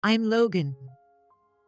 I'm Logan.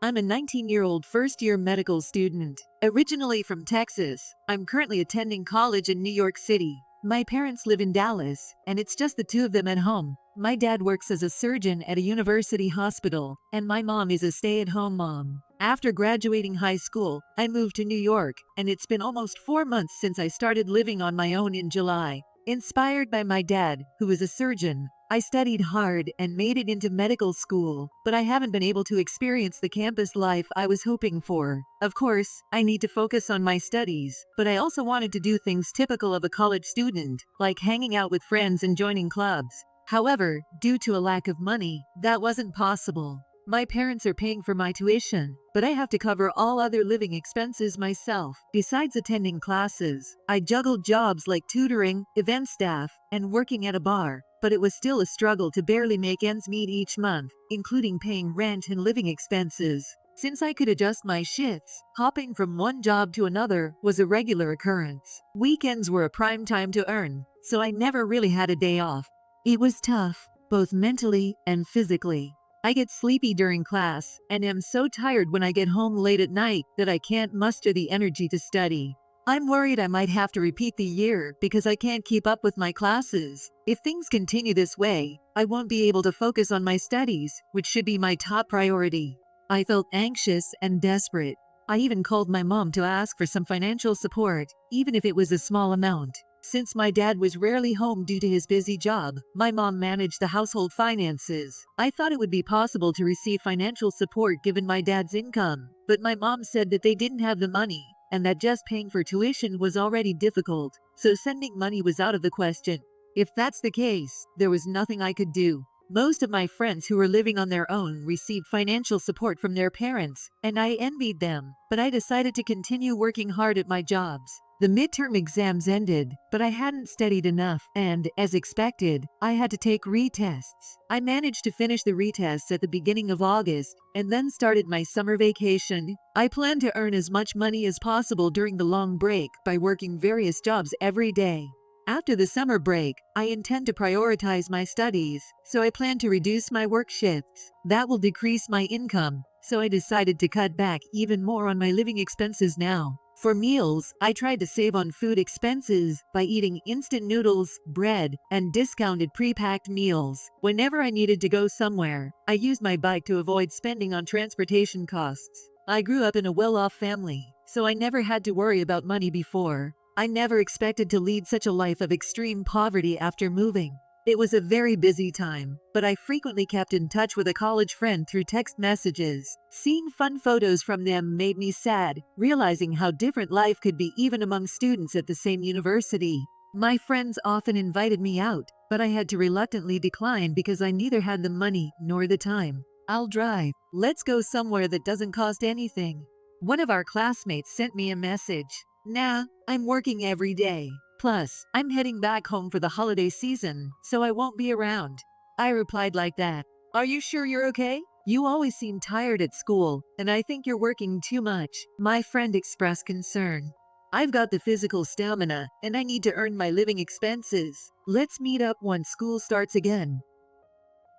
I'm a 19-year-old first-year medical student. Originally from Texas, I'm currently attending college in New York City. My parents live in Dallas, and it's just the two of them at home. My dad works as a surgeon at a university hospital, and my mom is a stay-at-home mom. After graduating high school, I moved to New York, and it's been almost 4 months since I started living on my own in July. Inspired by my dad, who is a surgeon, I studied hard and made it into medical school, but I haven't been able to experience the campus life I was hoping for. Of course, I need to focus on my studies, but I also wanted to do things typical of a college student, like hanging out with friends and joining clubs. However, due to a lack of money, that wasn't possible. My parents are paying for my tuition, but I have to cover all other living expenses myself. Besides attending classes, I juggled jobs like tutoring, event staff, and working at a bar, but it was still a struggle to barely make ends meet each month, including paying rent and living expenses. Since I could adjust my shifts, hopping from one job to another was a regular occurrence. Weekends were a prime time to earn, so I never really had a day off. It was tough, both mentally and physically. I get sleepy during class and am so tired when I get home late at night that I can't muster the energy to study. I'm worried I might have to repeat the year because I can't keep up with my classes. If things continue this way, I won't be able to focus on my studies, which should be my top priority. I felt anxious and desperate. I even called my mom to ask for some financial support, even if it was a small amount. Since my dad was rarely home due to his busy job, my mom managed the household finances. I thought it would be possible to receive financial support given my dad's income, but my mom said that they didn't have the money, and that just paying for tuition was already difficult, so sending money was out of the question. If that's the case, there was nothing I could do. Most of my friends who were living on their own received financial support from their parents, and I envied them, but I decided to continue working hard at my jobs. The midterm exams ended, but I hadn't studied enough, and, as expected, I had to take retests. I managed to finish the retests at the beginning of August, and then started my summer vacation. I plan to earn as much money as possible during the long break by working various jobs every day. After the summer break, I intend to prioritize my studies, so I plan to reduce my work shifts. That will decrease my income, so I decided to cut back even more on my living expenses now. For meals, I tried to save on food expenses by eating instant noodles, bread, and discounted pre-packed meals. Whenever I needed to go somewhere, I used my bike to avoid spending on transportation costs. I grew up in a well-off family, so I never had to worry about money before. I never expected to lead such a life of extreme poverty after moving. It was a very busy time, but I frequently kept in touch with a college friend through text messages. Seeing fun photos from them made me sad, realizing how different life could be even among students at the same university. My friends often invited me out, but I had to reluctantly decline because I neither had the money nor the time. I'll drive. Let's go somewhere that doesn't cost anything. One of our classmates sent me a message. Nah, I'm working every day. Plus, I'm heading back home for the holiday season, so I won't be around. I replied like that. Are you sure you're okay? You always seem tired at school, and I think you're working too much. My friend expressed concern. I've got the physical stamina, and I need to earn my living expenses. Let's meet up once school starts again.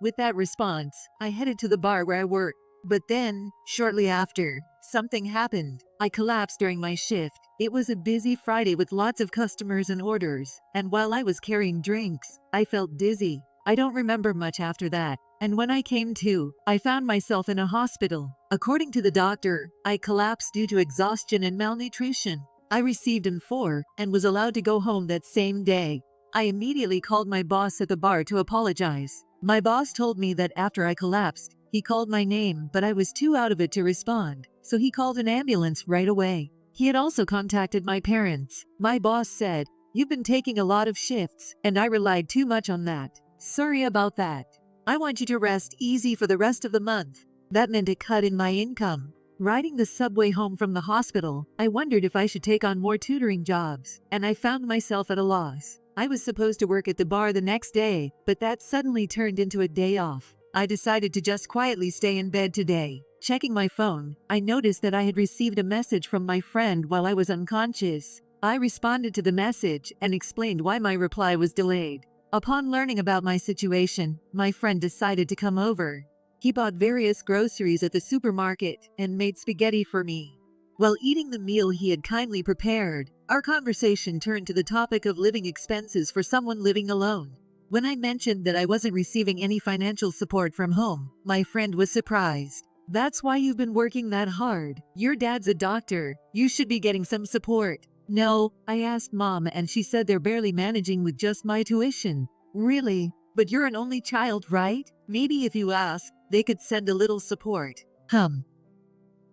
With that response, I headed to the bar where I work. But then, shortly after, something happened. I collapsed during my shift. It was a busy Friday with lots of customers and orders, and while I was carrying drinks, I felt dizzy. I don't remember much after that, and when I came to, I found myself in a hospital. According to the doctor, I collapsed due to exhaustion and malnutrition. I received M4 and was allowed to go home that same day. I immediately called my boss at the bar to apologize. My boss told me that after I collapsed, he called my name, but I was too out of it to respond, so he called an ambulance right away. He had also contacted my parents. My boss said, "You've been taking a lot of shifts, and I relied too much on that. Sorry about that. I want you to rest easy for the rest of the month." That meant a cut in my income. Riding the subway home from the hospital, I wondered if I should take on more tutoring jobs, and I found myself at a loss. I was supposed to work at the bar the next day, but that suddenly turned into a day off. I decided to just quietly stay in bed today. Checking my phone, I noticed that I had received a message from my friend while I was unconscious. I responded to the message and explained why my reply was delayed. Upon learning about my situation, my friend decided to come over. He bought various groceries at the supermarket and made spaghetti for me. While eating the meal he had kindly prepared, our conversation turned to the topic of living expenses for someone living alone. When I mentioned that I wasn't receiving any financial support from home, my friend was surprised. "That's why you've been working that hard. Your dad's a doctor. You should be getting some support." "No," I asked Mom, and she said they're barely managing with just my tuition. "Really? But you're an only child, right? Maybe if you ask, they could send a little support."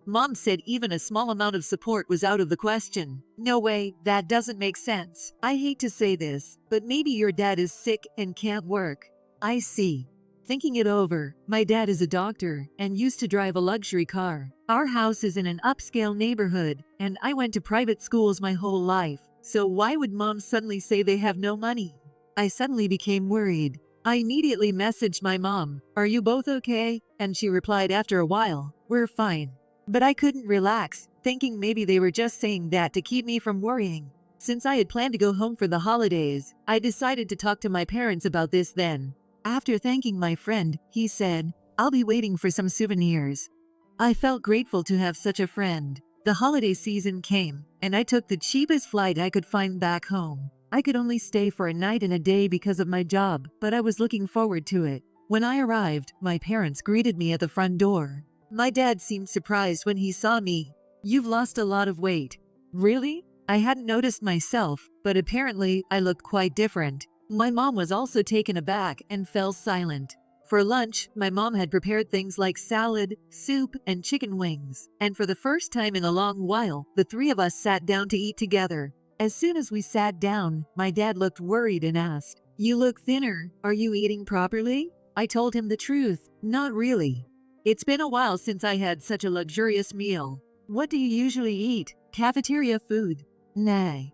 Mom said even a small amount of support was out of the question. "No way, that doesn't make sense. I hate to say this, but maybe your dad is sick and can't work." "I see." Thinking it over, my dad is a doctor and used to drive a luxury car. Our house is in an upscale neighborhood, and I went to private schools my whole life. So why would Mom suddenly say they have no money? I suddenly became worried. I immediately messaged my mom, "Are you both okay?" And she replied after a while, "We're fine." But I couldn't relax, thinking maybe they were just saying that to keep me from worrying. Since I had planned to go home for the holidays, I decided to talk to my parents about this then. After thanking my friend, he said, "I'll be waiting for some souvenirs." I felt grateful to have such a friend. The holiday season came, and I took the cheapest flight I could find back home. I could only stay for a night and a day because of my job, but I was looking forward to it. When I arrived, my parents greeted me at the front door. My dad seemed surprised when he saw me. "You've lost a lot of weight." "Really?" I hadn't noticed myself, but apparently I looked quite different. My mom was also taken aback and fell silent. For lunch, my mom had prepared things like salad, soup, and chicken wings. And for the first time in a long while, the three of us sat down to eat together. As soon as we sat down, my dad looked worried and asked, "You look thinner. Are you eating properly?" I told him the truth. "Not really. It's been a while since I had such a luxurious meal." "What do you usually eat? Cafeteria food?" "Nah.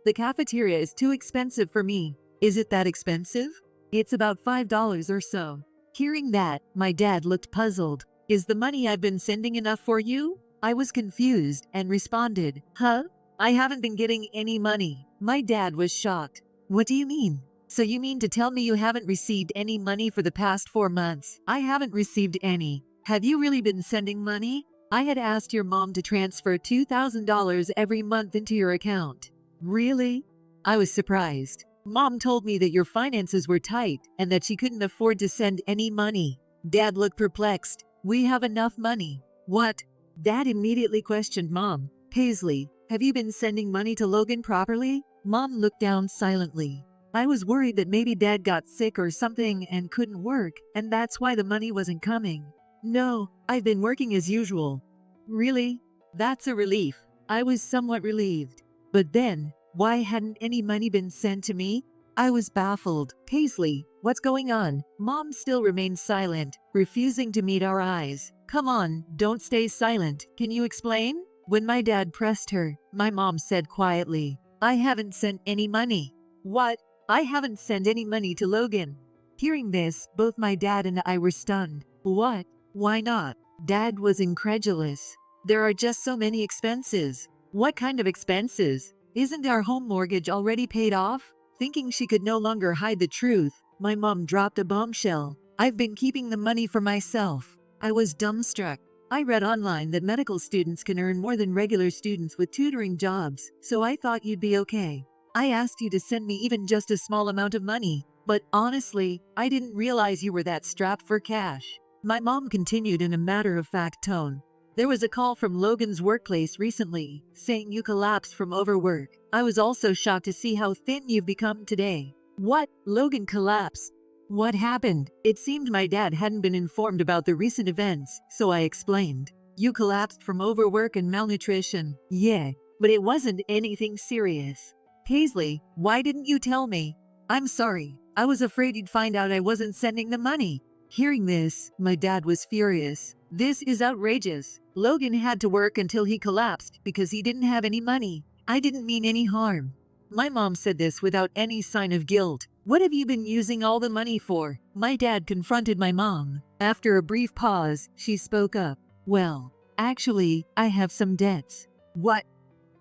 The cafeteria is too expensive for me." "Is it that expensive?" "It's about $5 or so." Hearing that, my dad looked puzzled. "Is the money I've been sending enough for you?" I was confused and responded, "Huh? I haven't been getting any money." My dad was shocked. "What do you mean? So you mean to tell me you haven't received any money for the past 4 months?" "I haven't received any." "Have you really been sending money?" "I had asked your mom to transfer $2,000 every month into your account." "Really?" I was surprised. "Mom told me that your finances were tight and that she couldn't afford to send any money." Dad looked perplexed. "We have enough money." "What?" Dad immediately questioned Mom. "Paisley, have you been sending money to Logan properly?" Mom looked down silently. I was worried that maybe Dad got sick or something and couldn't work, and that's why the money wasn't coming. "No, I've been working as usual." "Really? That's a relief." I was somewhat relieved. But then, why hadn't any money been sent to me? I was baffled. "Paisley, what's going on?" Mom still remained silent, refusing to meet our eyes. "Come on, don't stay silent. Can you explain?" When my dad pressed her, my mom said quietly, "I haven't sent any money." "What? I haven't sent any money to Logan." Hearing this, both my dad and I were stunned. "What? Why not?" Dad was incredulous. "There are just so many expenses." "What kind of expenses? Isn't our home mortgage already paid off?" Thinking she could no longer hide the truth, my mom dropped a bombshell. "I've been keeping the money for myself." I was dumbstruck. "I read online that medical students can earn more than regular students with tutoring jobs, so I thought you'd be okay. I asked you to send me even just a small amount of money, but honestly, I didn't realize you were that strapped for cash." My mom continued in a matter-of-fact tone. "There was a call from Logan's workplace recently, saying you collapsed from overwork. I was also shocked to see how thin you've become today." "What? Logan collapsed? What happened?" It seemed my dad hadn't been informed about the recent events, so I explained. "You collapsed from overwork and malnutrition." "Yeah, but it wasn't anything serious." "Paisley, why didn't you tell me?" "I'm sorry. I was afraid you'd find out I wasn't sending the money." Hearing this, my dad was furious. "This is outrageous. Logan had to work until he collapsed because he didn't have any money. I didn't mean any harm." My mom said this without any sign of guilt. "What have you been using all the money for?" My dad confronted my mom. After a brief pause, she spoke up. "Well, actually, I have some debts." "What?"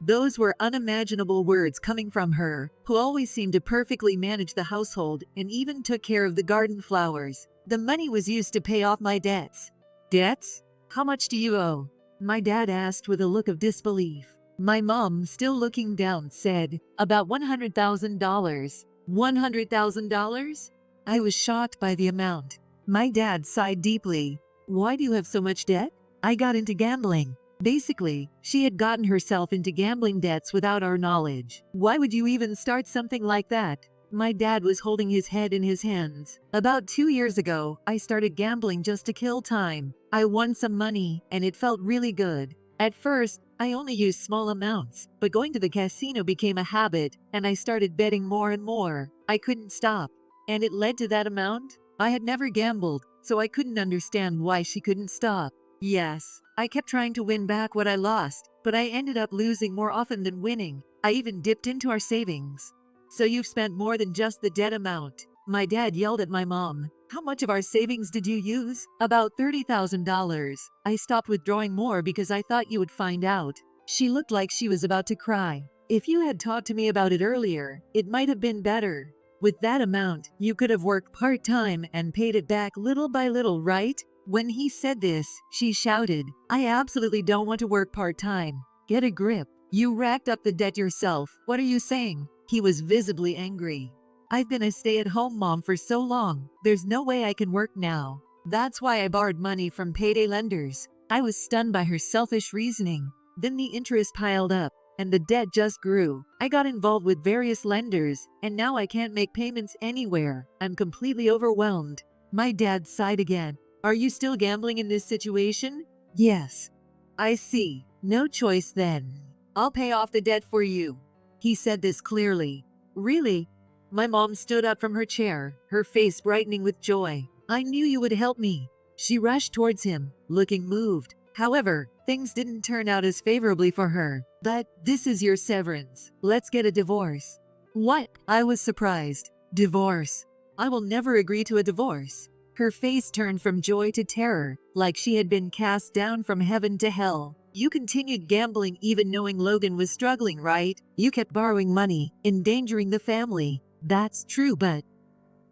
Those were unimaginable words coming from her, who always seemed to perfectly manage the household and even took care of the garden flowers. The money was used to pay off my debts. Debts? How much do you owe? My dad asked with a look of disbelief. My mom, still looking down, said, about $100,000. $100,000? I was shocked by the amount. My dad sighed deeply. Why do you have so much debt? I got into gambling. Basically, she had gotten herself into gambling debts without our knowledge. Why would you even start something like that? My dad was holding his head in his hands. About 2 years ago, I started gambling just to kill time. I won some money, and it felt really good. At first, I only used small amounts, but going to the casino became a habit, and I started betting more and more. I couldn't stop. And it led to that amount? I had never gambled, so I couldn't understand why she couldn't stop. Yes, I kept trying to win back what I lost, but I ended up losing more often than winning. I even dipped into our savings. So you've spent more than just the debt amount. My dad yelled at my mom. How much of our savings did you use? About $30,000. I stopped withdrawing more because I thought you would find out. She looked like she was about to cry. If you had talked to me about it earlier, it might have been better. With that amount, you could have worked part-time and paid it back little by little, right? When he said this, she shouted, I absolutely don't want to work part-time. Get a grip. You racked up the debt yourself. What are you saying? He was visibly angry. I've been a stay-at-home mom for so long. There's no way I can work now. That's why I borrowed money from payday lenders. I was stunned by her selfish reasoning. Then the interest piled up, and the debt just grew. I got involved with various lenders, and now I can't make payments anywhere. I'm completely overwhelmed. My dad sighed again. Are you still gambling in this situation? Yes. I see. No choice then. I'll pay off the debt for you. He said this clearly. Really? My mom stood up from her chair, her face brightening with joy. I knew you would help me. She rushed towards him, looking moved. However, things didn't turn out as favorably for her. But this is your severance. Let's get a divorce. What? I was surprised. Divorce. I will never agree to a divorce. Her face turned from joy to terror, like she had been cast down from heaven to hell. You continued gambling even knowing Logan was struggling, right? You kept borrowing money, endangering the family. That's true, but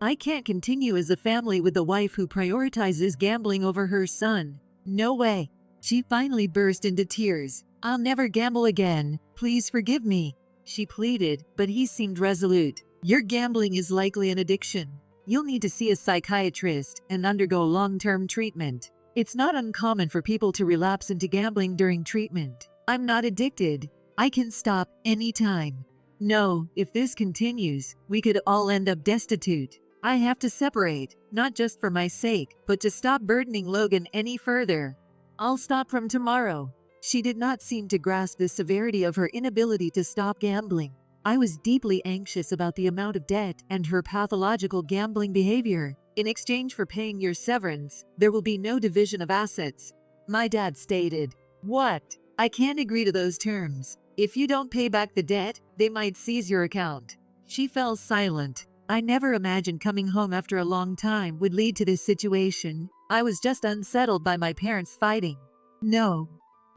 I can't continue as a family with a wife who prioritizes gambling over her son. No way. She finally burst into tears. I'll never gamble again. Please forgive me. She pleaded, but he seemed resolute. Your gambling is likely an addiction. You'll need to see a psychiatrist and undergo long-term treatment. It's not uncommon for people to relapse into gambling during treatment. I'm not addicted. I can stop anytime. No, if this continues, we could all end up destitute. I have to separate, not just for my sake, but to stop burdening Logan any further. I'll stop from tomorrow. She did not seem to grasp the severity of her inability to stop gambling. I was deeply anxious about the amount of debt and her pathological gambling behavior. In exchange for paying your severance, there will be no division of assets. My dad stated. What? I can't agree to those terms. If you don't pay back the debt, they might seize your account. She fell silent. I never imagined coming home after a long time would lead to this situation. I was just unsettled by my parents fighting. No.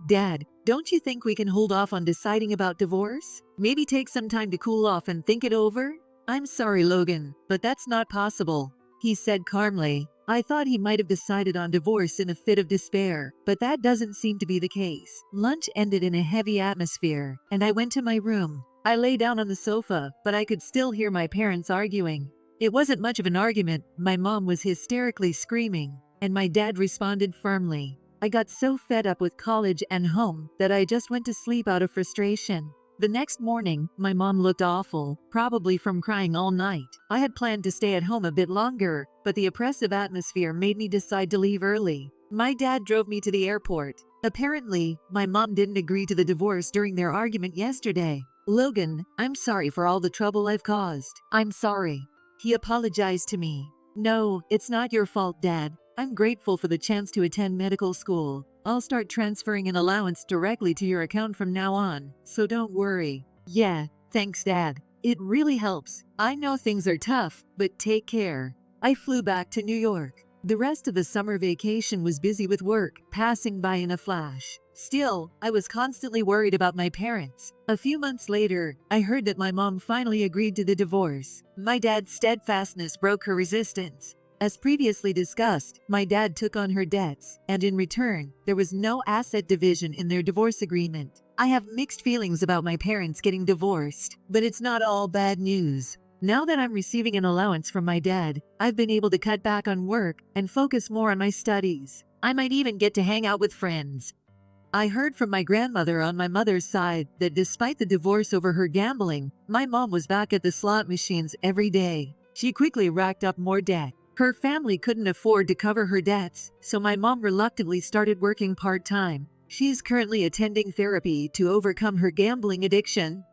Dad, don't you think we can hold off on deciding about divorce? Maybe take some time to cool off and think it over? I'm sorry, Logan, but that's not possible, he said calmly. I thought he might have decided on divorce in a fit of despair, but that doesn't seem to be the case. Lunch ended in a heavy atmosphere, and I went to my room. I lay down on the sofa, but I could still hear my parents arguing. It wasn't much of an argument. My mom was hysterically screaming, and my dad responded firmly. I got so fed up with college and home that I just went to sleep out of frustration. The next morning, my mom looked awful, probably from crying all night. I had planned to stay at home a bit longer, but the oppressive atmosphere made me decide to leave early. My dad drove me to the airport. Apparently, my mom didn't agree to the divorce during their argument yesterday. Logan, I'm sorry for all the trouble I've caused. I'm sorry. He apologized to me. No, it's not your fault, Dad. I'm grateful for the chance to attend medical school. I'll start transferring an allowance directly to your account from now on, so don't worry. Yeah, thanks, Dad. It really helps. I know things are tough, but take care. I flew back to New York. The rest of the summer vacation was busy with work, passing by in a flash. Still, I was constantly worried about my parents. A few months later, I heard that my mom finally agreed to the divorce. My dad's steadfastness broke her resistance. As previously discussed, my dad took on her debts, and in return, there was no asset division in their divorce agreement. I have mixed feelings about my parents getting divorced, but it's not all bad news. Now that I'm receiving an allowance from my dad, I've been able to cut back on work and focus more on my studies. I might even get to hang out with friends. I heard from my grandmother on my mother's side that despite the divorce over her gambling, my mom was back at the slot machines every day. She quickly racked up more debt. Her family couldn't afford to cover her debts, so my mom reluctantly started working part-time. She is currently attending therapy to overcome her gambling addiction.